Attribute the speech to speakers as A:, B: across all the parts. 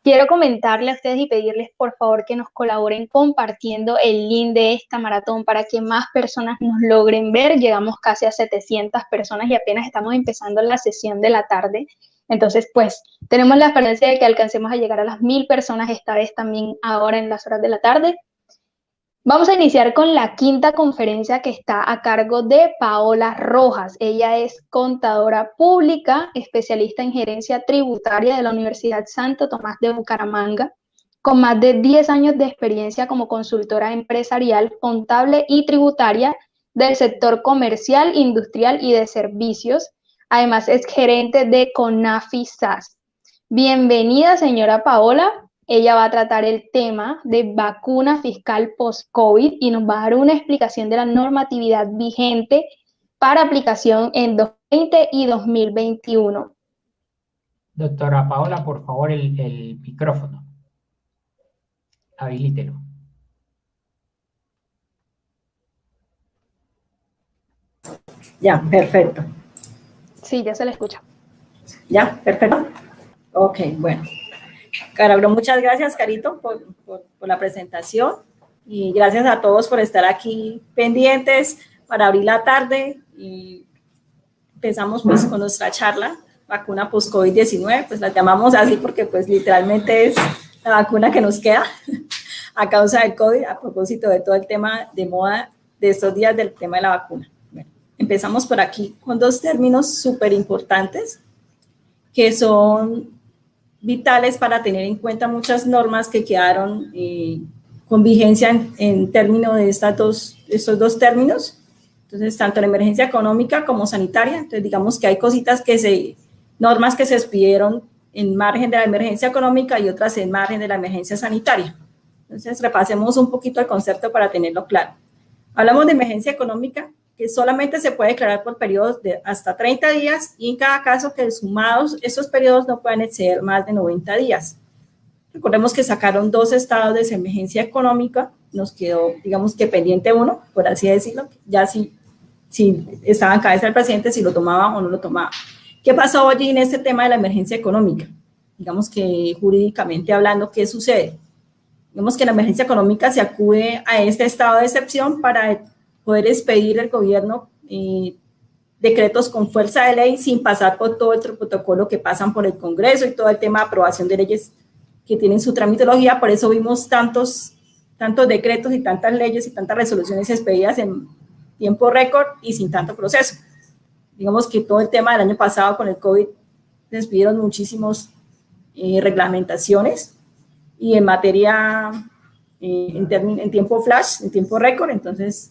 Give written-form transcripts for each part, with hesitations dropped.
A: quiero comentarle a ustedes y pedirles por favor que nos colaboren compartiendo el link de esta maratón para que más personas nos logren ver. Llegamos casi a 700 personas y apenas estamos empezando la sesión de la tarde. Entonces, pues, tenemos la esperanza de que alcancemos a llegar a las 1000 personas esta vez también ahora en las horas de la tarde. Vamos a iniciar con la quinta conferencia que está a cargo de Paola Rojas. Ella es contadora pública, especialista en gerencia tributaria de la Universidad Santo Tomás de Bucaramanga, con más de 10 años de experiencia como consultora empresarial, contable y tributaria del sector comercial, industrial y de servicios. Además, es gerente de CONAFI SAS. Bienvenida, señora Paola. Ella va a tratar el tema de vacuna fiscal post-COVID y nos va a dar una explicación de la normatividad vigente para aplicación en 2020 y 2021.
B: Doctora Paola, por favor, el micrófono. Habilítelo.
C: Ya, perfecto.
A: Sí, ya se le escucha.
C: Ya, perfecto. Ok, bueno. Carabro, muchas gracias, Carito, por la presentación y gracias a todos por estar aquí pendientes para abrir la tarde y empezamos pues con nuestra charla, vacuna post-COVID-19, pues la llamamos así porque pues literalmente es la vacuna que nos queda a causa del COVID, a propósito de todo el tema de moda de estos días del tema de la vacuna. Bueno, empezamos por aquí con dos términos súper importantes que son vitales para tener en cuenta muchas normas que quedaron con vigencia en términos de estos dos términos. Entonces, tanto la emergencia económica como sanitaria. Entonces, digamos que hay cositas normas que se expidieron en margen de la emergencia económica y otras en margen de la emergencia sanitaria. Entonces, repasemos un poquito el concepto para tenerlo claro. Hablamos de emergencia económica, que solamente se puede declarar por periodos de hasta 30 días y en cada caso que sumados estos periodos no pueden exceder más de 90 días. Recordemos que sacaron 2 estados de emergencia económica, nos quedó, digamos que pendiente uno, por así decirlo, ya si estaba en cabeza del presidente, si lo tomaba o no lo tomaba. ¿Qué pasó hoy en este tema de la emergencia económica? Digamos que jurídicamente hablando, ¿qué sucede? Digamos que en la emergencia económica se acude a este estado de excepción para poder expedir el gobierno decretos con fuerza de ley sin pasar por todo el protocolo que pasan por el Congreso y todo el tema de aprobación de leyes que tienen su tramitología. Por eso vimos tantos decretos y tantas leyes y tantas resoluciones expedidas en tiempo récord y sin tanto proceso. Digamos que todo el tema del año pasado con el COVID se expidieron muchísimas reglamentaciones y en materia en tiempo flash, en tiempo récord, entonces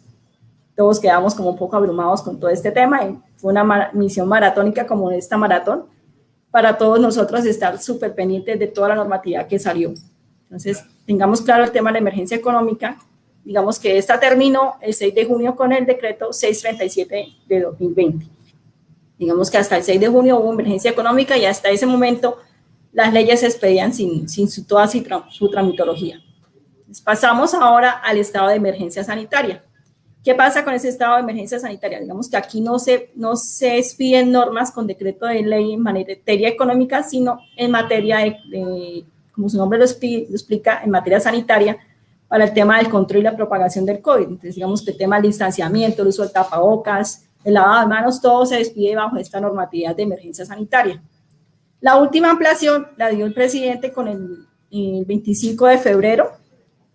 C: todos quedamos como un poco abrumados con todo este tema y fue una misión maratónica como esta maratón para todos nosotros estar súper pendientes de toda la normatividad que salió. Entonces, tengamos claro el tema de la emergencia económica. Digamos que esta terminó el 6 de junio con el decreto 637 de 2020. Digamos que hasta el 6 de junio hubo emergencia económica y hasta ese momento las leyes se expedían sin toda su tramitología. Entonces, pasamos ahora al estado de emergencia sanitaria. ¿Qué pasa con ese estado de emergencia sanitaria? Digamos que aquí no se expiden normas con decreto de ley en materia económica, sino en materia como su nombre lo explica, en materia sanitaria, para el tema del control y la propagación del COVID. Entonces, digamos que el tema del distanciamiento, el uso de tapabocas, el lavado de manos, todo se despide bajo esta normatividad de emergencia sanitaria. La última ampliación la dio el presidente con el 25 de febrero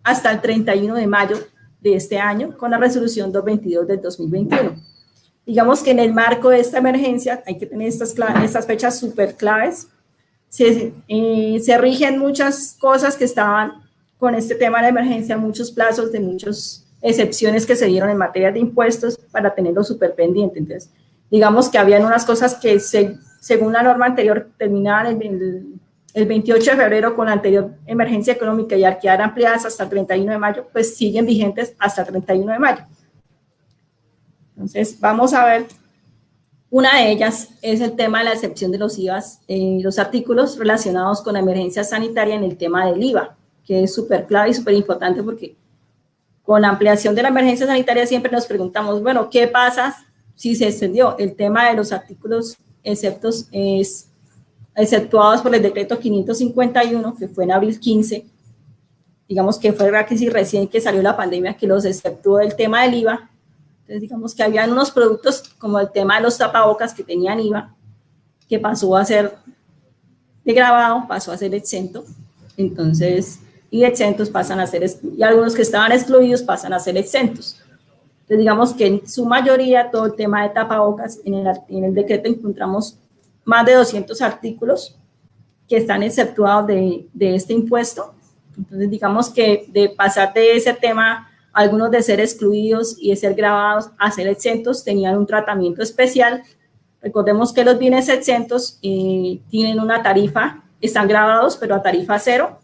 C: hasta el 31 de mayo de este año con la resolución 222 del 2021. Digamos que en el marco de esta emergencia hay que tener estas fechas súper claves. Se rigen muchas cosas que estaban con este tema de la emergencia, muchos plazos de muchas excepciones que se dieron en materia de impuestos para tenerlo súper pendiente. Entonces, digamos que habían unas cosas que según la norma anterior terminaban el 28 de febrero con la anterior emergencia económica y al quedar ampliadas hasta el 31 de mayo, pues siguen vigentes hasta el 31 de mayo. Entonces, vamos a ver, una de ellas es el tema de la excepción de los IVAs, los artículos relacionados con la emergencia sanitaria en el tema del IVA, que es súper clave y súper importante porque con la ampliación de la emergencia sanitaria siempre nos preguntamos, bueno, ¿qué pasa si se extendió? El tema de los artículos exceptos es exceptuados por el decreto 551, que fue en abril 15, digamos que fue casi recién que salió la pandemia, que los exceptuó del tema del IVA. Entonces, digamos que habían unos productos como el tema de los tapabocas que tenían IVA, que pasó a ser de grabado, pasó a ser exento. Entonces, y exentos pasan a ser, y algunos que estaban excluidos pasan a ser exentos. Entonces, digamos que en su mayoría todo el tema de tapabocas, en el decreto encontramos más de 200 artículos que están exceptuados de este impuesto. Entonces, digamos que de pasar de ese tema, algunos de ser excluidos y de ser grabados a ser exentos, tenían un tratamiento especial. Recordemos que los bienes exentos tienen una tarifa, están grabados, pero a tarifa cero,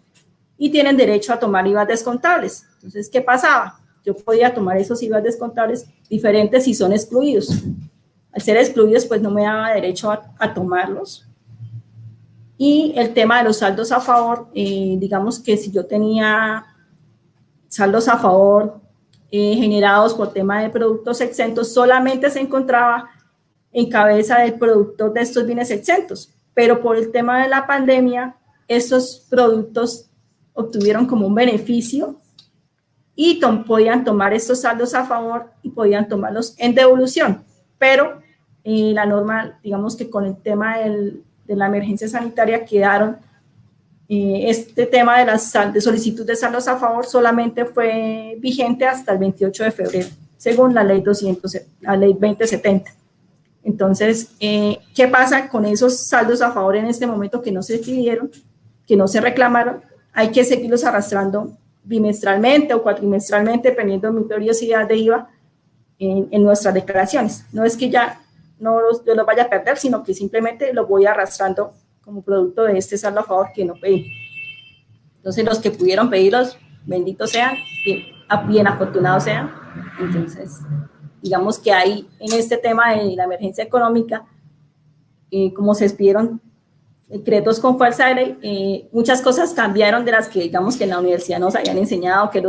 C: y tienen derecho a tomar IVA descontables. Entonces, ¿qué pasaba? Yo podía tomar esos IVA descontables diferentes si son excluidos. Al ser excluidos, pues no me daba derecho a tomarlos. Y el tema de los saldos a favor, digamos que si yo tenía saldos a favor generados por tema de productos exentos, solamente se encontraba en cabeza del productor de estos bienes exentos, pero por el tema de la pandemia, estos productos obtuvieron como un beneficio y podían tomar estos saldos a favor y podían tomarlos en devolución, pero la norma, digamos que con el tema de la emergencia sanitaria quedaron, este tema de solicitud de saldos a favor solamente fue vigente hasta el 28 de febrero, según la ley 2070. Entonces, ¿qué pasa con esos saldos a favor en este momento que no se pidieron, que no se reclamaron? Hay que seguirlos arrastrando bimestralmente o cuatrimestralmente, dependiendo de mi periodicidad de IVA en nuestras declaraciones. No es que ya yo los vaya a perder, sino que simplemente los voy arrastrando como producto de este saldo a favor que no pedí. Entonces, los que pudieron pedirlos, benditos sean, bien afortunados sean. Entonces, digamos que hay en este tema de la emergencia económica, como se expidieron decretos con fuerza de ley, muchas cosas cambiaron de las que, digamos, que en la universidad nos habían enseñado, que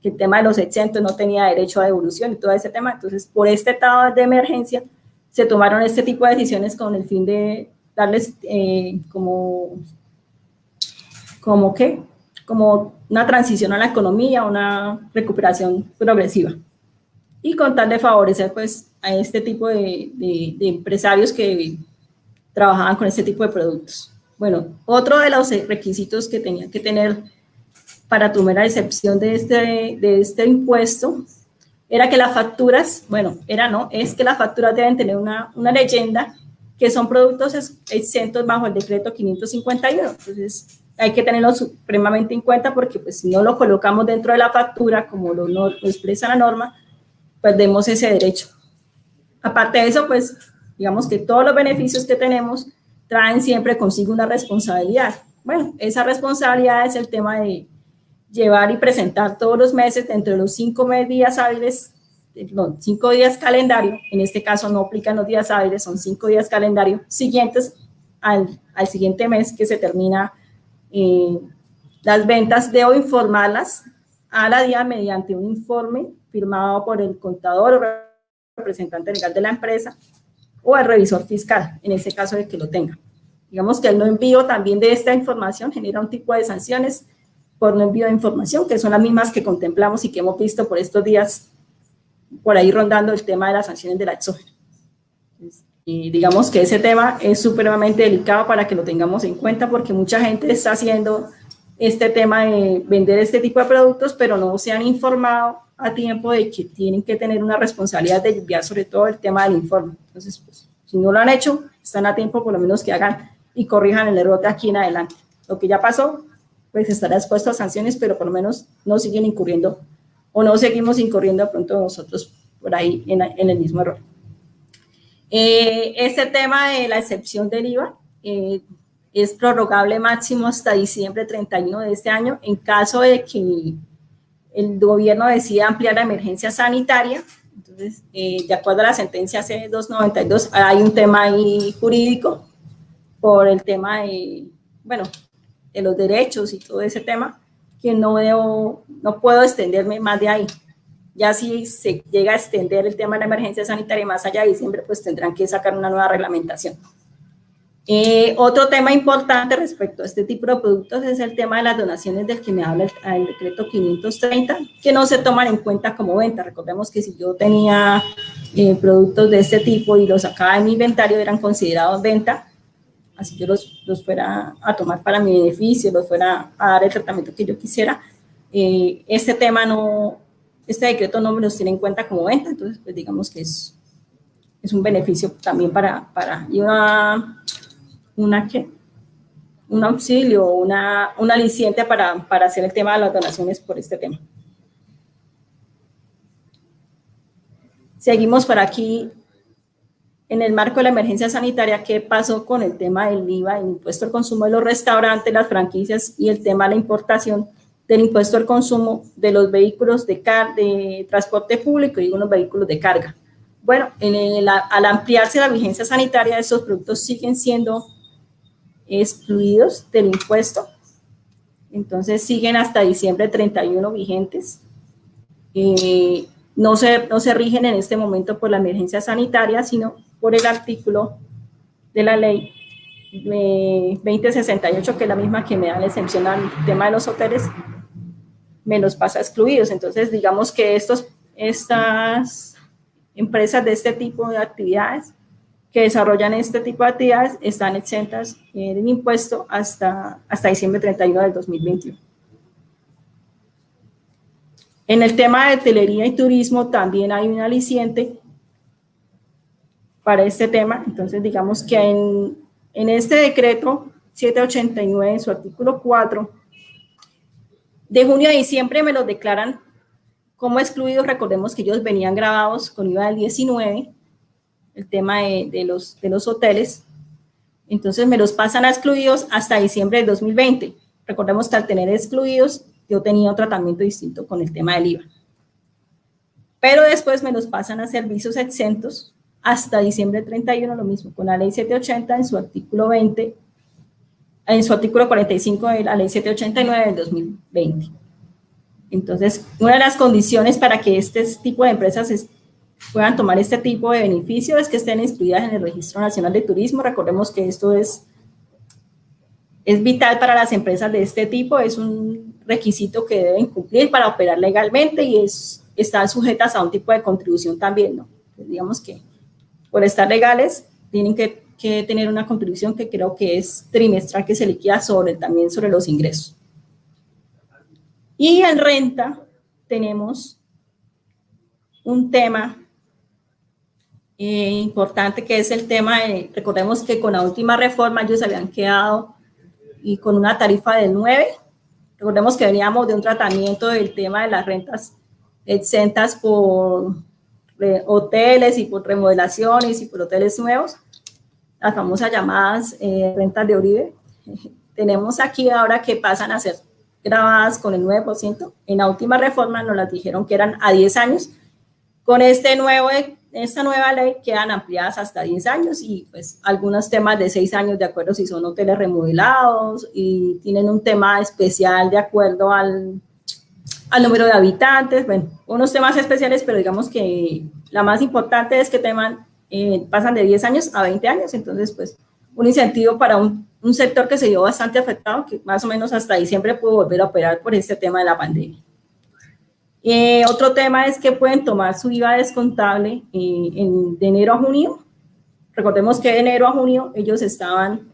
C: el tema de los exentos no tenía derecho a devolución y todo ese tema. Entonces, por este estado de emergencia, se tomaron este tipo de decisiones con el fin de darles como una transición a la economía, una recuperación progresiva. Y con tal de favorecer, pues, a este tipo de empresarios que trabajaban con este tipo de productos. Bueno, otro de los requisitos que tenían que tener para tomar la excepción de este impuesto era que las facturas, es que las facturas deben tener una leyenda que son productos exentos bajo el decreto 551. Entonces, hay que tenerlo supremamente en cuenta porque pues, si no lo colocamos dentro de la factura, como lo expresa la norma, perdemos ese derecho. Aparte de eso, pues, digamos que todos los beneficios que tenemos traen siempre consigo una responsabilidad. Bueno, esa responsabilidad es el tema de llevar y presentar todos los meses dentro de los 5 días hábiles, 5 días calendario, en este caso no aplican los días hábiles, son 5 días calendario siguientes al siguiente mes que se termina las ventas. Debo informarlas a la DIAN mediante un informe firmado por el contador o representante legal de la empresa o el revisor fiscal, en ese caso de que lo tenga. Digamos que el no envío también de esta información genera un tipo de sanciones por no envío de información, que son las mismas que contemplamos y que hemos visto por estos días, por ahí rondando el tema de las sanciones de la exógena. Y digamos que ese tema es supremamente delicado para que lo tengamos en cuenta, porque mucha gente está haciendo este tema de vender este tipo de productos, pero no se han informado a tiempo de que tienen que tener una responsabilidad de enviar sobre todo el tema del informe. Entonces, pues, si no lo han hecho, están a tiempo por lo menos que hagan y corrijan el error de aquí en adelante. Lo que ya pasó, pues estará expuesto a sanciones, pero por lo menos no siguen incurriendo o no seguimos incurriendo de pronto nosotros por ahí en el mismo error. Este tema de la excepción del IVA es prorrogable máximo hasta diciembre 31 de este año en caso de que el gobierno decida ampliar la emergencia sanitaria. Entonces, de acuerdo a la sentencia C292, hay un tema ahí jurídico por el tema de los derechos y todo ese tema, que no puedo extenderme más de ahí. Ya si se llega a extender el tema de la emergencia sanitaria más allá de diciembre, pues tendrán que sacar una nueva reglamentación. Otro tema importante respecto a este tipo de productos es el tema de las donaciones del que me habla el decreto 530, que no se toman en cuenta como venta. Recordemos que si yo tenía productos de este tipo y los sacaba de mi inventario, eran considerados venta, así yo los fuera a tomar para mi beneficio, los fuera a dar el tratamiento que yo quisiera. Este decreto no me los tiene en cuenta como venta, entonces pues digamos que es un beneficio también y un auxilio, un aliciente para hacer el tema de las donaciones por este tema. Seguimos por aquí. En el marco de la emergencia sanitaria, ¿qué pasó con el tema del IVA, el impuesto al consumo de los restaurantes, las franquicias y el tema de la importación del impuesto al consumo de los vehículos de transporte público y unos vehículos de carga? Bueno, al ampliarse la vigencia sanitaria, estos productos siguen siendo excluidos del impuesto, entonces siguen hasta diciembre 31 vigentes. No se rigen en este momento por la emergencia sanitaria, sino por el artículo de la ley 2068, que es la misma que me da la exención al tema de los hoteles, me los pasa excluidos. Entonces, digamos que estas empresas de este tipo de actividades, que desarrollan este tipo de actividades, están exentas del impuesto hasta diciembre 31 del 2021. En el tema de hotelería y turismo también hay un aliciente para este tema. Entonces, digamos que en este decreto 789, en su artículo 4, de junio a diciembre me los declaran como excluidos. Recordemos que ellos venían grabados con IVA del 19, el tema de los hoteles. Entonces, me los pasan a excluidos hasta diciembre del 2020. Recordemos que al tener excluidos, yo tenía un tratamiento distinto con el tema del IVA. Pero después me los pasan a servicios exentos hasta diciembre 31, lo mismo, con la ley 780 en su artículo 20, en su artículo 45 de la ley 789 del 2020. Entonces, una de las condiciones para que este tipo de empresas puedan tomar este tipo de beneficio es que estén inscritas en el Registro Nacional de Turismo. Recordemos que esto es vital para las empresas de este tipo, es un requisito que deben cumplir para operar legalmente y están sujetas a un tipo de contribución también, ¿no? Pues digamos que por estar legales tienen que tener una contribución que creo que es trimestral, que se liquida también sobre los ingresos. Y en renta tenemos un tema importante, que es el tema de, recordemos que con la última reforma ellos habían quedado y con una tarifa del 9. Recordemos que veníamos de un tratamiento del tema de las rentas exentas por hoteles y por remodelaciones y por hoteles nuevos, las famosas llamadas rentas de Uribe. Tenemos aquí ahora que pasan a ser grabadas con el 9%. En la última reforma nos las dijeron que eran a 10 años. Con esta nueva ley quedan ampliadas hasta 10 años y pues algunos temas de 6 años de acuerdo si son hoteles remodelados y tienen un tema especial de acuerdo al número de habitantes. Bueno, unos temas especiales, pero digamos que la más importante es que pasan de 10 años a 20 años, entonces pues un incentivo para un sector que se vio bastante afectado, que más o menos hasta diciembre pudo volver a operar por este tema de la pandemia. Otro tema es que pueden tomar su IVA descontable de enero a junio. Recordemos que de enero a junio ellos estaban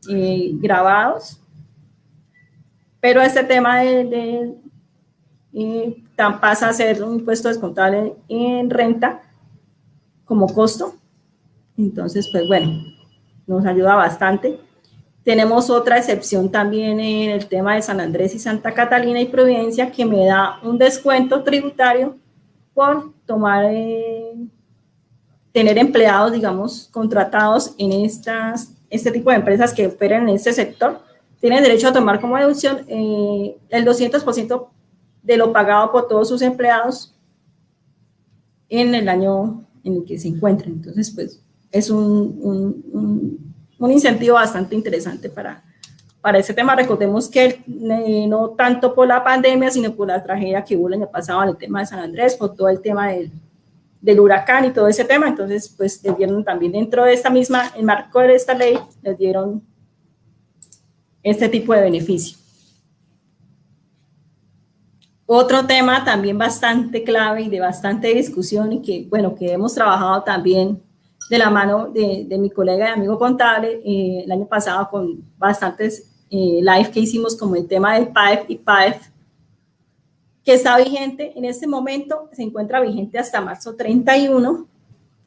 C: grabados, pero este tema pasa a ser un impuesto descontable en renta como costo. Entonces, pues bueno, nos ayuda bastante. Tenemos otra excepción también en el tema de San Andrés y Santa Catalina y Providencia, que me da un descuento tributario por tener empleados, digamos, contratados en este tipo de empresas que operan en este sector. Tienen derecho a tomar como deducción el 200% de lo pagado por todos sus empleados en el año en el que se encuentren. Entonces, pues, es un incentivo bastante interesante para ese tema. Recordemos que no tanto por la pandemia, sino por la tragedia que hubo el año pasado en el tema de San Andrés, por todo el tema del huracán y todo ese tema, entonces pues les dieron también dentro de esta misma, el marco de esta ley, les dieron este tipo de beneficio. Otro tema también bastante clave y de bastante discusión y que, bueno, que hemos trabajado también de la mano de mi colega y amigo contable el año pasado con bastantes live que hicimos como el tema del PAEF y PAEF, que está vigente en este momento, se encuentra vigente hasta marzo 31,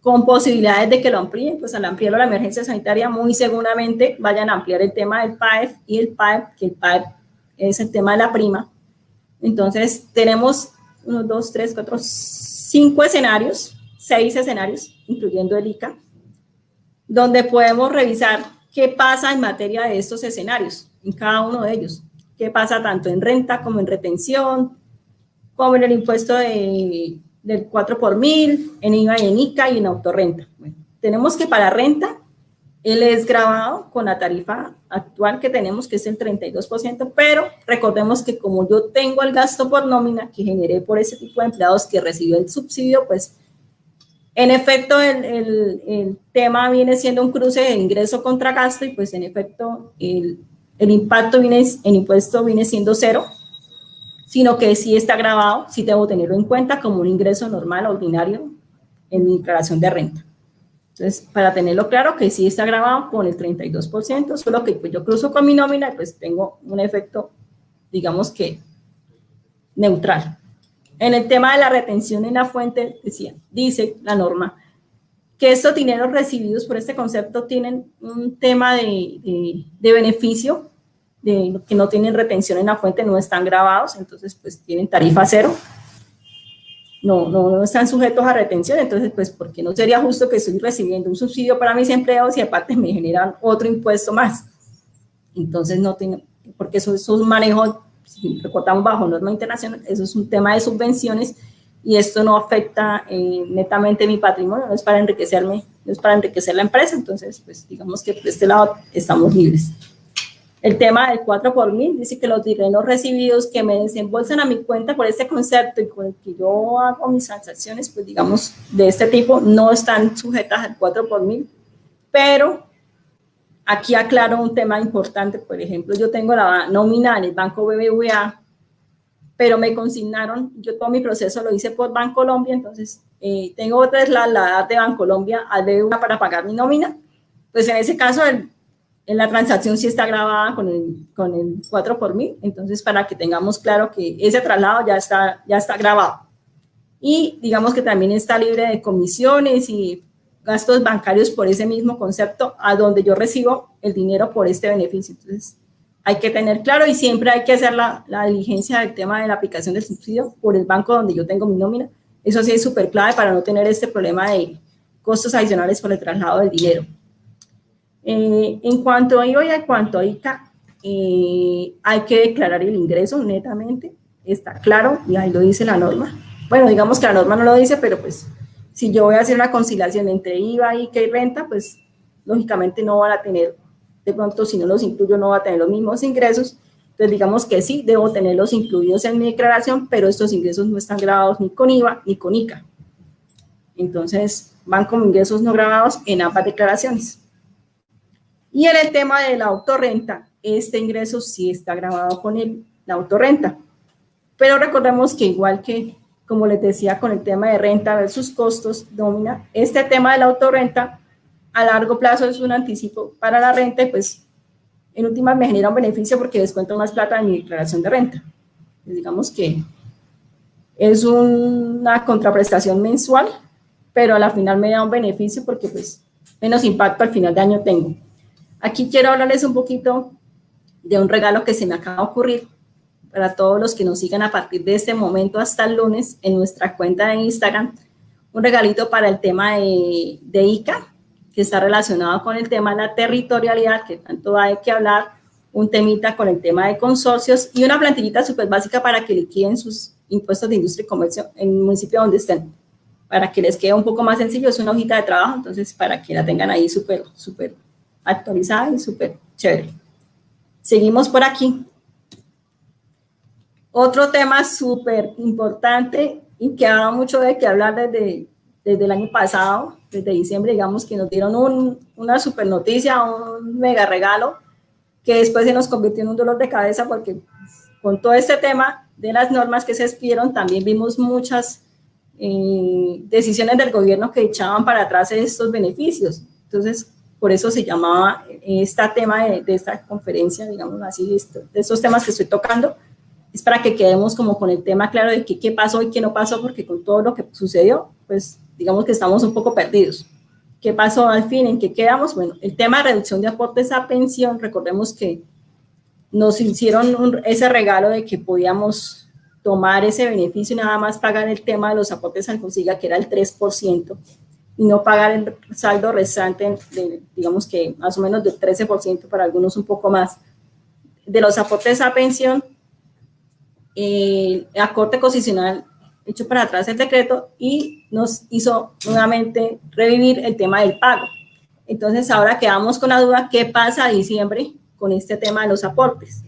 C: con posibilidades de que lo amplíen, pues al ampliarlo a la emergencia sanitaria muy seguramente vayan a ampliar el tema del PAEF y el PAEF, que el PAEF es el tema de la prima. Entonces, tenemos 1, 2, 3, 4, 5 escenarios, 6 escenarios, incluyendo el ICA, donde podemos revisar qué pasa en materia de estos escenarios, en cada uno de ellos. Qué pasa tanto en renta como en retención, como en el impuesto del 4 por 1000, en IVA y en ICA y en autorrenta. Bueno, tenemos que para renta, él es grabado con la tarifa actual que tenemos, que es el 32%, pero recordemos que como yo tengo el gasto por nómina que generé por ese tipo de empleados que recibió el subsidio, pues en efecto el tema viene siendo un cruce de ingreso contra gasto y pues en efecto el impacto en impuesto viene siendo cero, sino que sí está grabado, sí debo tenerlo en cuenta como un ingreso normal, ordinario, en mi declaración de renta. Entonces, para tenerlo claro, que sí está grabado con el 32%, solo que pues yo cruzo con mi nómina y pues tengo un efecto, digamos que neutral. En el tema de la retención en la fuente, dice la norma que estos dineros recibidos por este concepto tienen un tema de beneficio, de que no tienen retención en la fuente, no están grabados, entonces pues tienen tarifa cero. No están sujetos a retención, entonces, pues, porque no sería justo que estoy recibiendo un subsidio para mis empleados y aparte me generan otro impuesto más. Entonces, no tiene, porque eso es un manejo, si recortamos bajo norma internacional, eso es un tema de subvenciones y esto no afecta netamente mi patrimonio, no es para enriquecerme, no es para enriquecer la empresa, entonces, pues, digamos que por este lado estamos libres. El tema del 4 por 1000 dice que los dineros recibidos que me desembolsan a mi cuenta por este concepto y con el que yo hago mis transacciones, pues digamos, de este tipo, no están sujetas al 4 por 1000, pero aquí aclaro un tema importante. Por ejemplo, yo tengo la nómina en el Banco BBVA, pero me consignaron, yo todo mi proceso lo hice por Bancolombia, entonces tengo que trasladar de Bancolombia al BBVA para pagar mi nómina, pues en ese caso en la transacción sí está grabada con el 4 por 1000, entonces para que tengamos claro que ese traslado ya está grabado. Y digamos que también está libre de comisiones y gastos bancarios por ese mismo concepto a donde yo recibo el dinero por este beneficio. Entonces hay que tener claro y siempre hay que hacer la diligencia del tema de la aplicación del subsidio por el banco donde yo tengo mi nómina. Eso sí es súper clave para no tener este problema de costos adicionales por el traslado del dinero. En cuanto a IVA y en cuanto a ICA, hay que declarar el ingreso netamente, está claro, y ahí lo dice la norma. Bueno, digamos que la norma no lo dice, pero pues si yo voy a hacer una conciliación entre IVA, ICA y renta, pues lógicamente no van a tener, de pronto si no los incluyo no va a tener los mismos ingresos, entonces digamos que sí, debo tenerlos incluidos en mi declaración, pero estos ingresos no están grabados ni con IVA ni con ICA. Entonces van como ingresos no grabados en ambas declaraciones. Y en el tema de la autorrenta, este ingreso sí está grabado con la autorrenta. Pero recordemos que igual que, como les decía, con el tema de renta versus costos, nómina, este tema de la autorrenta a largo plazo es un anticipo para la renta y pues en última me genera un beneficio porque descuento más plata en mi declaración de renta. Entonces, digamos que es una contraprestación mensual, pero a la final me da un beneficio porque pues menos impacto al final de año tengo. Aquí quiero hablarles un poquito de un regalo que se me acaba de ocurrir para todos los que nos sigan a partir de este momento hasta el lunes en nuestra cuenta de Instagram. Un regalito para el tema de ICA, que está relacionado con el tema de la territorialidad, que tanto hay que hablar, un temita con el tema de consorcios y una plantillita súper básica para que liquiden sus impuestos de industria y comercio en el municipio donde estén, para que les quede un poco más sencillo. Es una hojita de trabajo, entonces para que la tengan ahí súper actualizada y súper chévere. Seguimos por aquí. Otro tema súper importante y que ha dado mucho de qué hablar desde desde el año pasado, desde diciembre, digamos que nos dieron una super noticia, un mega regalo, que después se nos convirtió en un dolor de cabeza porque con todo este tema de las normas que se expidieron, también vimos muchas decisiones del gobierno que echaban para atrás estos beneficios. Entonces, por eso se llamaba este tema de esta conferencia, digamos así, de estos temas que estoy tocando, es para que quedemos como con el tema claro de qué pasó y qué no pasó, porque con todo lo que sucedió, pues digamos que estamos un poco perdidos. ¿Qué pasó al fin? ¿En qué quedamos? Bueno, el tema de reducción de aportes a pensión, recordemos que nos hicieron ese regalo de que podíamos tomar ese beneficio y nada más pagar el tema de los aportes al Consiga, que era el 3%, y no pagar el saldo restante, digamos que más o menos del 13%, para algunos un poco más, de los aportes a pensión. La Corte Constitucional echó para atrás el decreto y nos hizo nuevamente revivir el tema del pago. Entonces ahora quedamos con la duda, ¿qué pasa a diciembre con este tema de los aportes?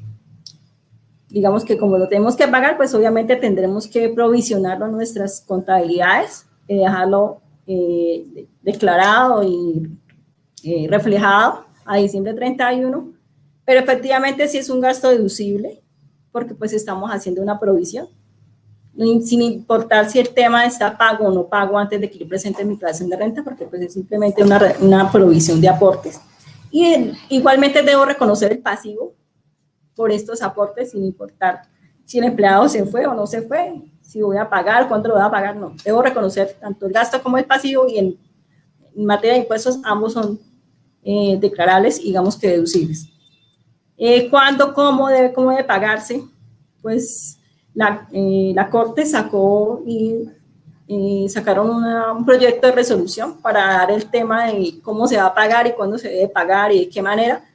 C: Digamos que como lo tenemos que pagar, pues obviamente tendremos que provisionarlo en nuestras contabilidades, dejarlo declarado y reflejado a diciembre 31, pero efectivamente sí es un gasto deducible, porque pues estamos haciendo una provisión, sin importar si el tema está pago o no pago antes de que yo presente mi declaración de renta, porque pues es simplemente una provisión de aportes. Y igualmente debo reconocer el pasivo por estos aportes, sin importar si el empleado se fue o no se fue, si voy a pagar, cuánto lo voy a pagar, no. Debo reconocer tanto el gasto como el pasivo, y en materia de impuestos ambos son declarables y digamos que deducibles. ¿Cuándo, cómo debe pagarse? Pues la Corte sacó y sacaron un proyecto de resolución para dar el tema de cómo se va a pagar y cuándo se debe pagar y de qué manera,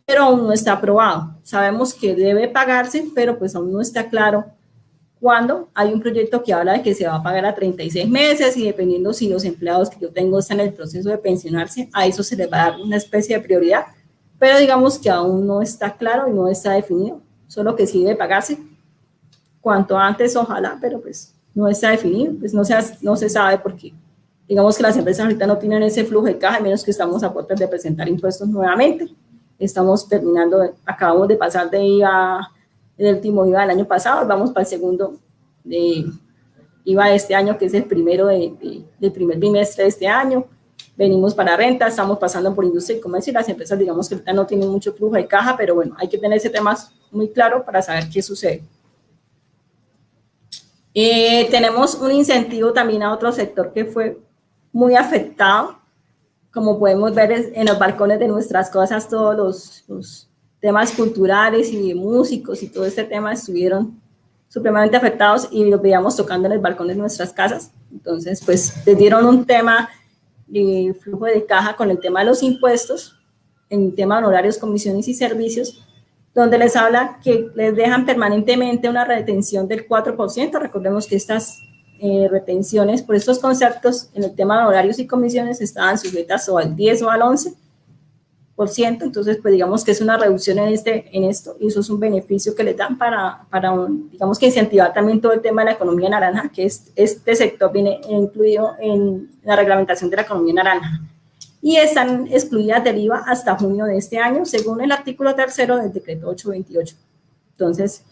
C: pero aún no está aprobado. Sabemos que debe pagarse, pero pues aún no está claro cuándo. Hay un proyecto que habla de que se va a pagar a 36 meses y dependiendo si los empleados que yo tengo están en el proceso de pensionarse, a eso se les va a dar una especie de prioridad, pero digamos que aún no está claro y no está definido, solo que sí debe pagarse cuanto antes, ojalá, pero pues no está definido, pues no se sabe porque digamos que las empresas ahorita no tienen ese flujo de caja, a menos que estamos a puertas de presentar impuestos nuevamente. Estamos acabamos de pasar de IVA, el último IVA del año pasado, vamos para el segundo de IVA de este año, que es el primero del primer bimestre de este año. Venimos para renta, estamos pasando por industria y comercio, y las empresas digamos que ahorita no tienen mucho flujo de caja, pero bueno, hay que tener ese tema muy claro para saber qué sucede. Tenemos un incentivo también a otro sector que fue muy afectado, como podemos ver en los balcones de nuestras casas, todos los temas culturales y de músicos y todo este tema estuvieron supremamente afectados y los veíamos tocando en el balcón de nuestras casas. Entonces, pues, les dieron un tema de flujo de caja con el tema de los impuestos, en el tema de honorarios, comisiones y servicios, donde les habla que les dejan permanentemente una retención del 4%. Recordemos que estas retenciones por estos conceptos en el tema de horarios y comisiones estaban sujetas o al 10 o al 11%, entonces pues digamos que es una reducción en esto, y eso es un beneficio que les dan para digamos que incentivar también todo el tema de la economía naranja, que este sector viene incluido en la reglamentación de la economía naranja, y están excluidas del IVA hasta junio de este año, según el artículo 3º del decreto 828. Entonces,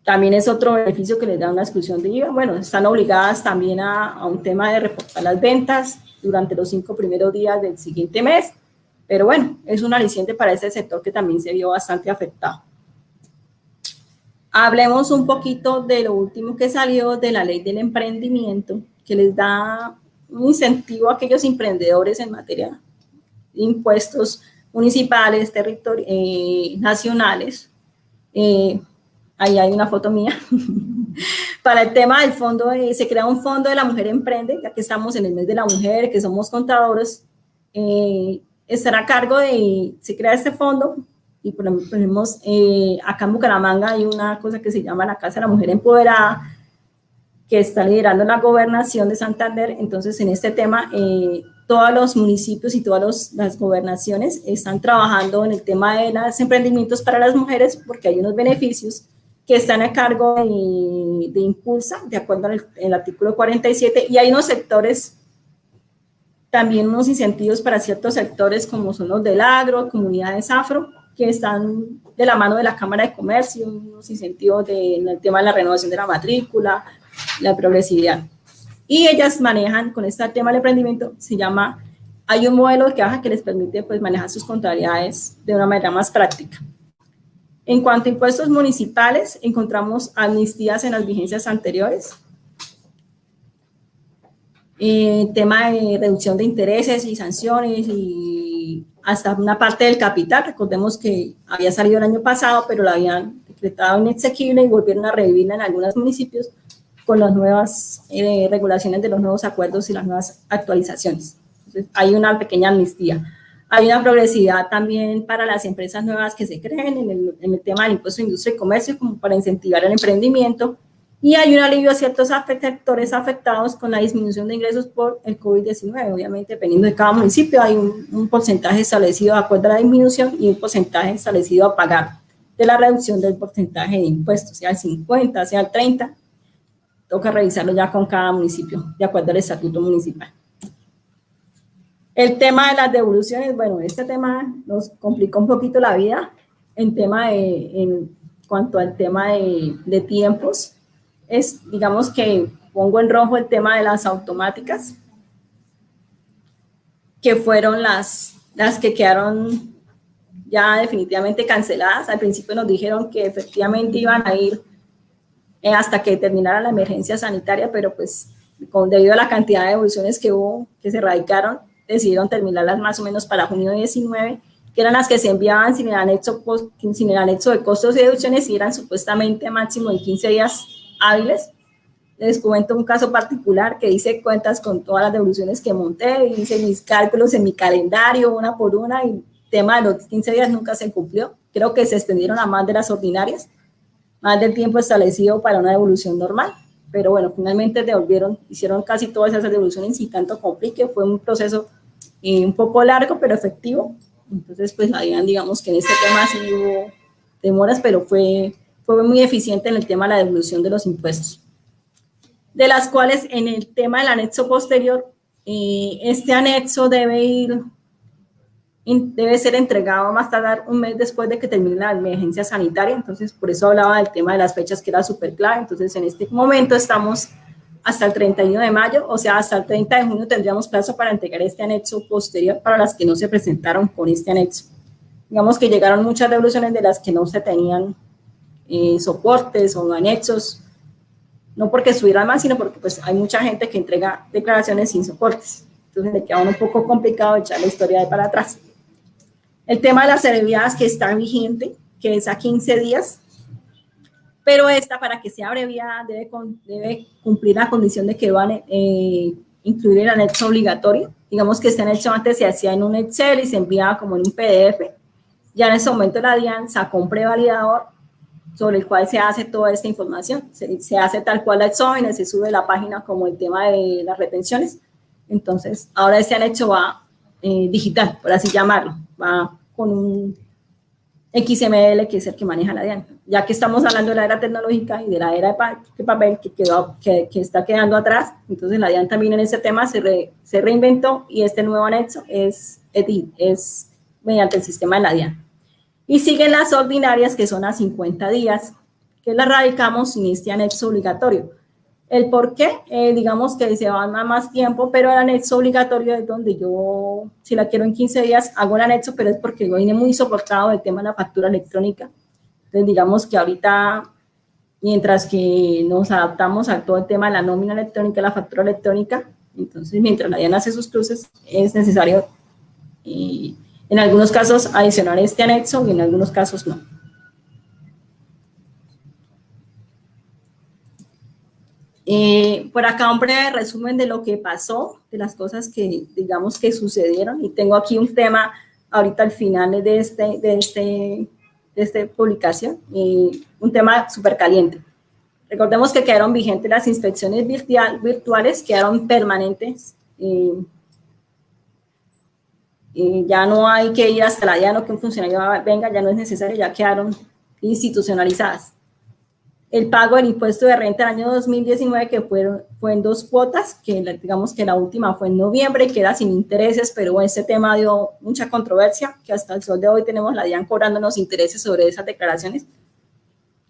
C: también es otro beneficio que les da una exclusión de IVA. Bueno, están obligadas también a un tema de reportar las ventas durante los 5 primeros días del siguiente mes, pero bueno, es un aliciente para este sector que también se vio bastante afectado. Hablemos un poquito de lo último que salió de la ley del emprendimiento, que les da un incentivo a aquellos emprendedores en materia de impuestos municipales, nacionales. Ahí hay una foto mía. Para el tema del fondo, se crea un fondo de la mujer emprende, ya que estamos en el mes de la mujer, que somos contadores, estará a cargo se crea este fondo, y ponemos, acá en Bucaramanga hay una cosa que se llama la Casa de la Mujer Empoderada, que está liderando la gobernación de Santander. Entonces, en este tema, todos los municipios y todas las gobernaciones están trabajando en el tema de los emprendimientos para las mujeres, porque hay unos beneficios que están a cargo de Impulsa, de acuerdo al artículo 47, y hay unos sectores, también unos incentivos para ciertos sectores como son los del agro, comunidades afro, que están de la mano de la Cámara de Comercio, unos incentivos en el tema de la renovación de la matrícula, la progresividad. Y ellas manejan, con este tema del emprendimiento, hay un modelo de caja que les permite pues, manejar sus contabilidades de una manera más práctica. En cuanto a impuestos municipales, encontramos amnistías en las vigencias anteriores. Tema de reducción de intereses y sanciones y hasta una parte del capital. Recordemos que había salido el año pasado, pero la habían decretado inexequible y volvieron a revivirla en algunos municipios con las nuevas regulaciones de los nuevos acuerdos y las nuevas actualizaciones. Entonces, hay una pequeña amnistía. Hay una progresividad también para las empresas nuevas que se creen en el tema del impuesto de industria y comercio, como para incentivar el emprendimiento. Y hay un alivio a ciertos sectores afectados con la disminución de ingresos por el COVID-19. Obviamente, dependiendo de cada municipio, hay un porcentaje establecido de acuerdo a la disminución y un porcentaje establecido a pagar de la reducción del porcentaje de impuestos, sea el 50, sea el 30. Toca revisarlo ya con cada municipio, de acuerdo al estatuto municipal. El tema de las devoluciones, bueno, este tema nos complicó un poquito la vida en cuanto al tema de tiempos. Digamos que pongo en rojo el tema de las automáticas, que fueron las que quedaron ya definitivamente canceladas. Al principio nos dijeron que efectivamente iban a ir hasta que terminara la emergencia sanitaria, pero pues debido a la cantidad de devoluciones que hubo, que se radicaron, decidieron terminarlas más o menos para junio 19, que eran las que se enviaban sin el anexo de costos y deducciones y eran supuestamente máximo en 15 días hábiles. Les cuento un caso particular que hice cuentas con todas las devoluciones que monté y hice mis cálculos en mi calendario una por una y el tema de los 15 días nunca se cumplió. Creo que se extendieron a más de las ordinarias, más del tiempo establecido para una devolución normal. Pero bueno, finalmente hicieron casi todas esas devoluciones sin tanto complique. Fue un proceso un poco largo, pero efectivo. Entonces, pues, digamos que en este tema sí hubo demoras, pero fue muy eficiente en el tema de la devolución de los impuestos. De las cuales, en el tema del anexo posterior, este anexo debe ser entregado más tardar un mes después de que termine la emergencia sanitaria. Entonces, por eso hablaba del tema de las fechas, que era súper clave. Entonces, en este momento estamos hasta el 31 de mayo, o sea, hasta el 30 de junio tendríamos plazo para entregar este anexo posterior para las que no se presentaron con este anexo. Digamos que llegaron muchas devoluciones de las que no se tenían soportes o anexos, no porque estuvieran mal, sino porque pues, hay mucha gente que entrega declaraciones sin soportes. Entonces, le queda un poco complicado echar la historia de para atrás. El tema de las abreviadas que está vigente, que es a 15 días, pero esta, para que sea abreviada, debe cumplir la condición de que van a incluir el anexo obligatorio. Digamos que este anexo antes se hacía en un Excel y se enviaba como en un PDF. Ya en ese momento la DIAN sacó un prevalidador sobre el cual se hace toda esta información. Se hace tal cual la exógenes, se sube la página como el tema de las retenciones. Entonces, ahora este anexo va digital, por así llamarlo, va con un XML, que es el que maneja la DIAN. Ya que estamos hablando de la era tecnológica y de la era de papel que está quedando atrás, entonces la DIAN también en ese tema se reinventó y este nuevo anexo es mediante el sistema de la DIAN. Y siguen las ordinarias, que son a 50 días, que las radicamos sin este anexo obligatorio. El por qué, digamos que se va a más tiempo, pero el anexo obligatorio es donde yo, si la quiero en 15 días, hago el anexo, pero es porque yo vine muy soportado del tema de la factura electrónica. Entonces, digamos que ahorita, mientras que nos adaptamos a todo el tema de la nómina electrónica, la factura electrónica, entonces, mientras la DIAN hace sus cruces, es necesario, en algunos casos, adicionar este anexo y en algunos casos no. Por acá un breve resumen de lo que pasó, de las cosas que digamos que sucedieron, y tengo aquí un tema ahorita al final de esta publicación, un tema súper caliente. Recordemos que quedaron vigentes las inspecciones virtuales, quedaron permanentes, ya no hay que ir hasta la DIAN o que un funcionario venga, ya no es necesario, ya quedaron institucionalizadas. el pago del impuesto de renta el año 2019, que fue en 2 cuotas, que digamos que la última fue en noviembre, que era sin intereses, pero este tema dio mucha controversia, que hasta el sol de hoy tenemos la DIAN cobrándonos intereses sobre esas declaraciones,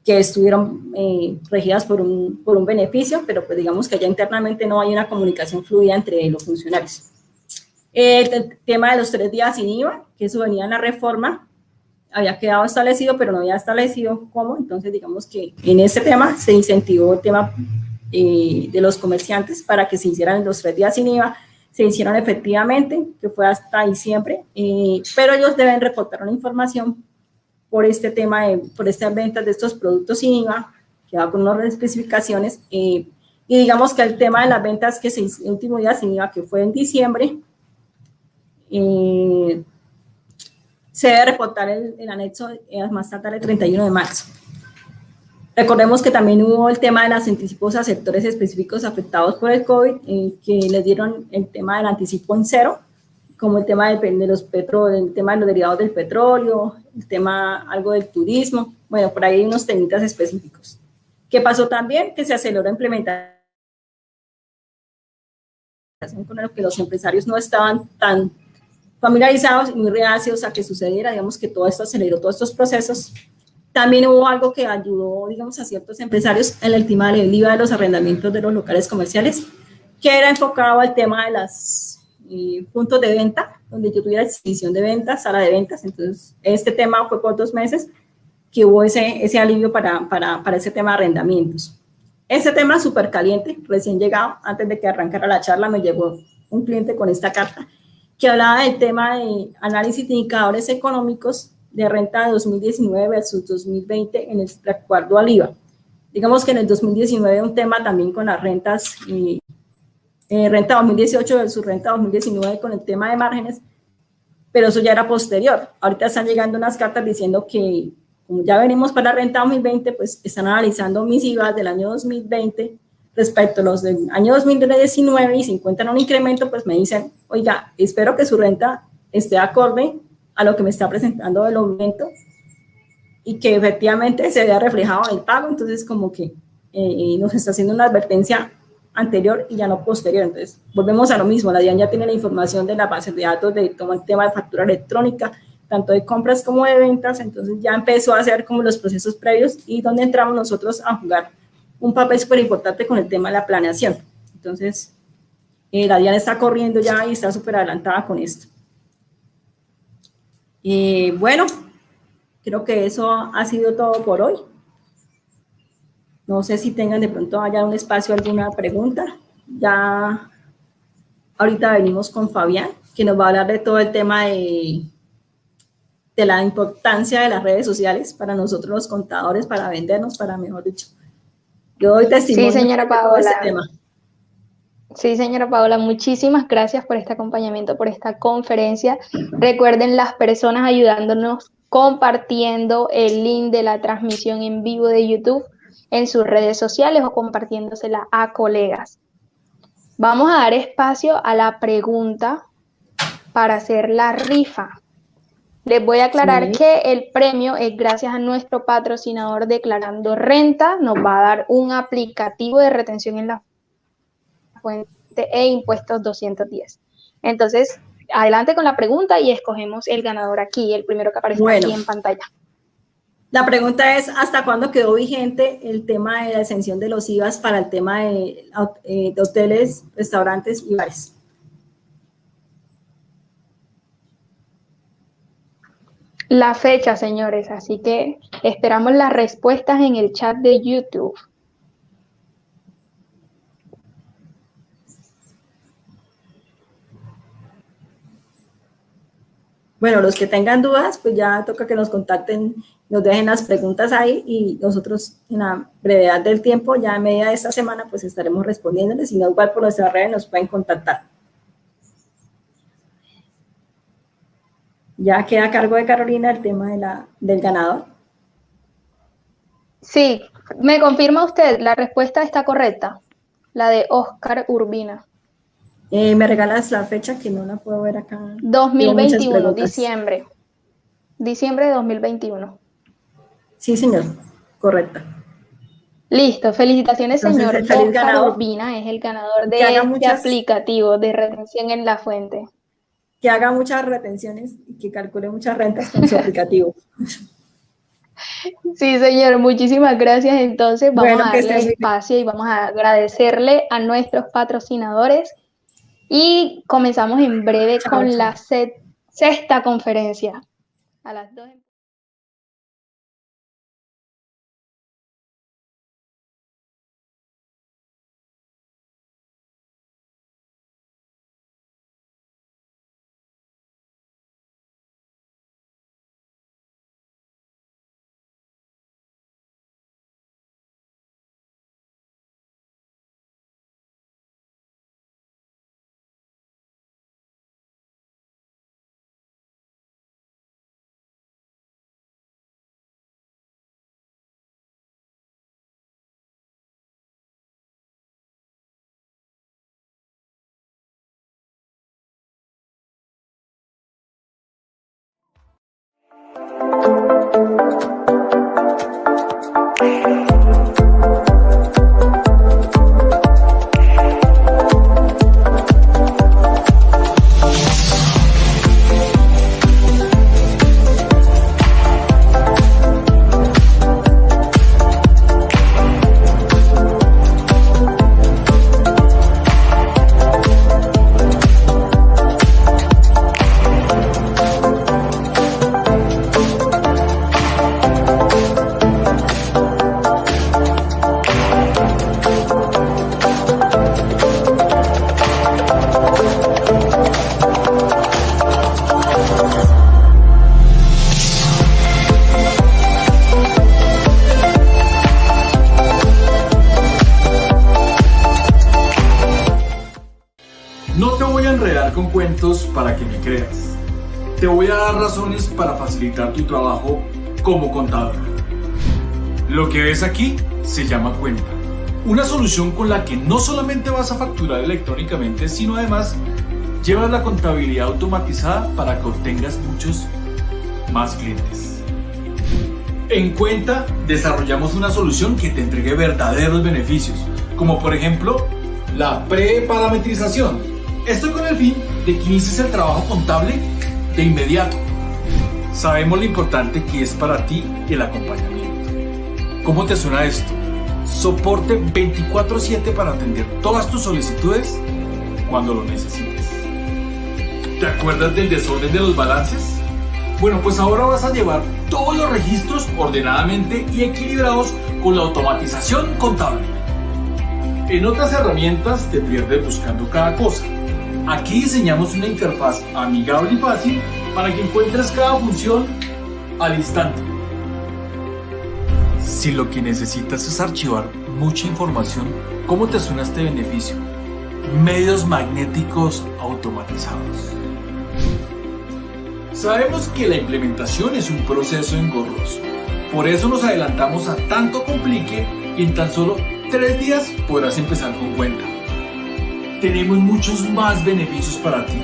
C: que estuvieron regidas por un beneficio, pero pues digamos que ya internamente no hay una comunicación fluida entre los funcionarios. El tema de los 3 días sin IVA, que eso venía en la reforma, había quedado establecido, pero no había establecido cómo, entonces digamos que en ese tema se incentivó el tema de los comerciantes para que se hicieran los 3 días sin IVA, se hicieron efectivamente, que fue hasta diciembre, pero ellos deben reportar una información por este tema, por estas ventas de estos productos sin IVA, que va con unas especificaciones, y digamos que el tema de las ventas que se hizo el último día sin IVA, que fue en diciembre, se debe reportar el anexo más tarde el 31 de marzo. Recordemos que también hubo el tema de los anticipos a sectores específicos afectados por el COVID, que les dieron el tema del anticipo en cero, como el tema el tema de los derivados del petróleo, el tema algo del turismo. Bueno, por ahí hay unos temitas específicos. ¿Qué pasó también? Que se aceleró implementar con lo que los empresarios no estaban tan familiarizados y muy reacios a que sucediera, digamos que todo esto aceleró todos estos procesos. También hubo algo que ayudó, digamos, a ciertos empresarios en el tema del IVA de los arrendamientos de los locales comerciales, que era enfocado al tema de los puntos de venta, donde yo tuviera exhibición de ventas, sala de ventas. Entonces, este tema fue por 2 meses que hubo ese alivio para ese tema de arrendamientos. Ese tema súper caliente, recién llegado, antes de que arrancara la charla, me llegó un cliente con esta carta que hablaba del tema de análisis de indicadores económicos de renta de 2019 versus 2020 en el recuerdo al IVA. Digamos que en el 2019 un tema también con las rentas, renta 2018 versus renta 2019 con el tema de márgenes, pero eso ya era posterior. Ahorita están llegando unas cartas diciendo que, como ya venimos para la renta 2020, pues están analizando mis IVAs del año 2020 respecto a los del año 2019 y si encuentran un incremento, pues me dicen, oiga, espero que su renta esté acorde a lo que me está presentando el aumento y que efectivamente se vea reflejado en el pago. Entonces, como que nos está haciendo una advertencia anterior y ya no posterior. Entonces, volvemos a lo mismo. La DIAN ya tiene la información de la base de datos de todo el tema de factura electrónica, tanto de compras como de ventas. Entonces, ya empezó a hacer como los procesos previos y donde entramos nosotros a jugar un papel súper importante con el tema de la planeación. Entonces, la DIAN está corriendo ya y está súper adelantada con esto. Bueno, creo que eso ha sido todo por hoy. No sé si tengan de pronto allá un espacio, alguna pregunta. Ya ahorita venimos con Fabián, que nos va a hablar de todo el tema de la importancia de las redes sociales para nosotros los contadores, para vendernos, para, mejor dicho. Yo doy testimonio
A: Sí, señora Paola.
C: de este tema.
A: Sí, señora Paola, muchísimas gracias por este acompañamiento, por esta conferencia. Recuerden las personas ayudándonos compartiendo el link de la transmisión en vivo de YouTube en sus redes sociales o compartiéndosela a colegas. Vamos a dar espacio a la pregunta para hacer la rifa. Les voy a aclarar que el premio es gracias a nuestro patrocinador Declarando Renta. Nos va a dar un aplicativo de retención en la fuente e impuestos 210. Entonces, adelante con la pregunta y escogemos el ganador aquí, el primero que aparece aquí en pantalla.
C: La pregunta es, ¿hasta cuándo quedó vigente el tema de la exención de los IVAs para el tema de hoteles, restaurantes y bares?
A: La fecha, señores, así que esperamos las respuestas en el chat de YouTube.
C: Bueno, los que tengan dudas, pues ya toca que nos contacten, nos dejen las preguntas ahí y nosotros en la brevedad del tiempo, ya a media de esta semana, pues estaremos respondiéndoles. Si no, igual por nuestras redes nos pueden contactar. Ya queda a cargo de Carolina el tema del ganador.
A: Sí, ¿me confirma usted? La respuesta está correcta, la de Oscar Urbina.
C: ¿Me regalas la fecha que no la puedo ver acá?
A: 2021, diciembre. Diciembre de 2021.
C: Sí, señor, correcta.
A: Listo, felicitaciones,
C: Entonces,
A: señor
C: el feliz
A: Oscar
C: ganador,
A: Urbina, es el ganador de
C: que haga
A: este aplicativo de retención en la fuente.
C: que haga muchas retenciones y que calcule muchas rentas con su aplicativo.
A: Sí, señor, muchísimas gracias. Entonces, vamos
C: Bueno,
A: a
C: que
A: darle
C: esté muy bien.
A: espacio y vamos a agradecerle a nuestros patrocinadores. Y comenzamos en breve
C: Chao,
A: con
C: chao.
A: la sexta conferencia. A las 2.
D: No te voy a enredar con cuentos para que me creas. Te voy a dar razones para facilitar tu trabajo como contador. Lo que ves aquí se llama cuenta. Una solución con la que no solamente vas a facturar electrónicamente, sino además llevas la contabilidad automatizada para que obtengas muchos más clientes. En Cuenta desarrollamos una solución que te entregue verdaderos beneficios, como por ejemplo la preparametrización. Esto con el fin de que inicies el trabajo contable de inmediato. Sabemos lo importante que es para ti el acompañamiento. ¿Cómo te suena esto? Soporte 24/7 para atender todas tus solicitudes cuando lo necesites. ¿Te acuerdas del desorden de los balances? Bueno, pues ahora vas a llevar todos los registros ordenadamente y equilibrados con la automatización contable. En otras herramientas te pierdes buscando cada cosa. Aquí diseñamos una interfaz amigable y fácil para que encuentres cada función al instante. Si lo que necesitas es archivar mucha información, ¿cómo te suena este beneficio? Medios magnéticos automatizados. Sabemos que la implementación es un proceso engorroso. Por eso nos adelantamos a tanto complique y en tan solo 3 días podrás empezar con Cuenta. Tenemos muchos más beneficios para ti.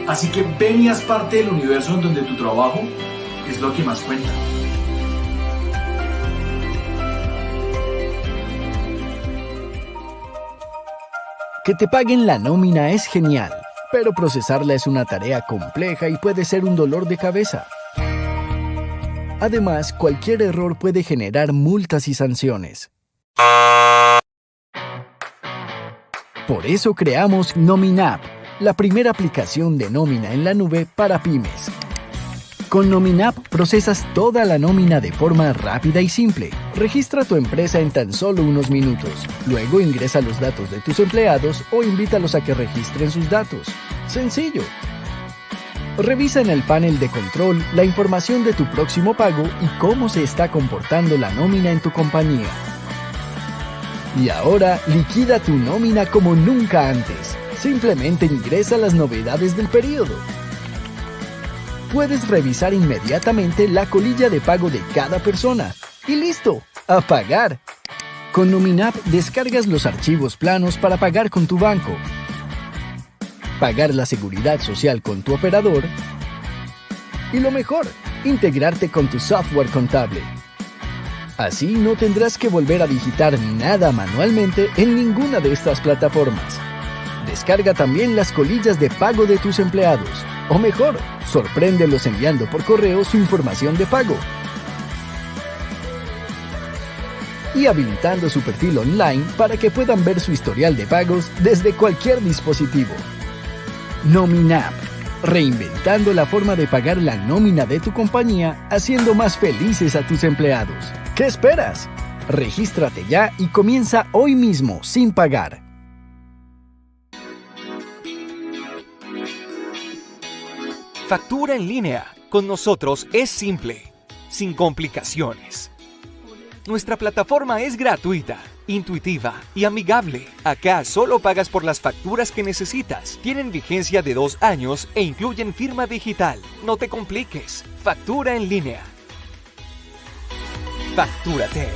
D: Así que ven y haz parte del universo en donde tu trabajo es lo que más cuenta.
E: Que te paguen la nómina es genial, pero procesarla es una tarea compleja y puede ser un dolor de cabeza. Además, cualquier error puede generar multas y sanciones. Por eso creamos Nominap, la primera aplicación de nómina en la nube para pymes. Con Nominap procesas toda la nómina de forma rápida y simple. Registra tu empresa en tan solo unos minutos. Luego ingresa los datos de tus empleados o invítalos a que registren sus datos. Sencillo. Revisa en el panel de control la información de tu próximo pago y cómo se está comportando la nómina en tu compañía. Y ahora liquida tu nómina como nunca antes. Simplemente ingresa las novedades del periodo. Puedes revisar inmediatamente la colilla de pago de cada persona. Y listo, a pagar. Con Nominap descargas los archivos planos para pagar con tu banco, pagar la seguridad social con tu operador y lo mejor, integrarte con tu software contable. Así no tendrás que volver a digitar nada manualmente en ninguna de estas plataformas. Descarga también las colillas de pago de tus empleados. O mejor, sorpréndelos enviando por correo su información de pago. Y habilitando su perfil online para que puedan ver su historial de pagos desde cualquier dispositivo. Nominap, reinventando la forma de pagar la nómina de tu compañía, haciendo más felices a tus empleados. ¿Qué esperas? Regístrate ya y comienza hoy mismo sin pagar.
F: Factura en línea con nosotros es simple, sin complicaciones. Nuestra plataforma es gratuita, intuitiva y amigable. Acá solo pagas por las facturas que necesitas. Tienen vigencia de 2 años e incluyen firma digital. No te compliques. Factura en línea. Factúrate.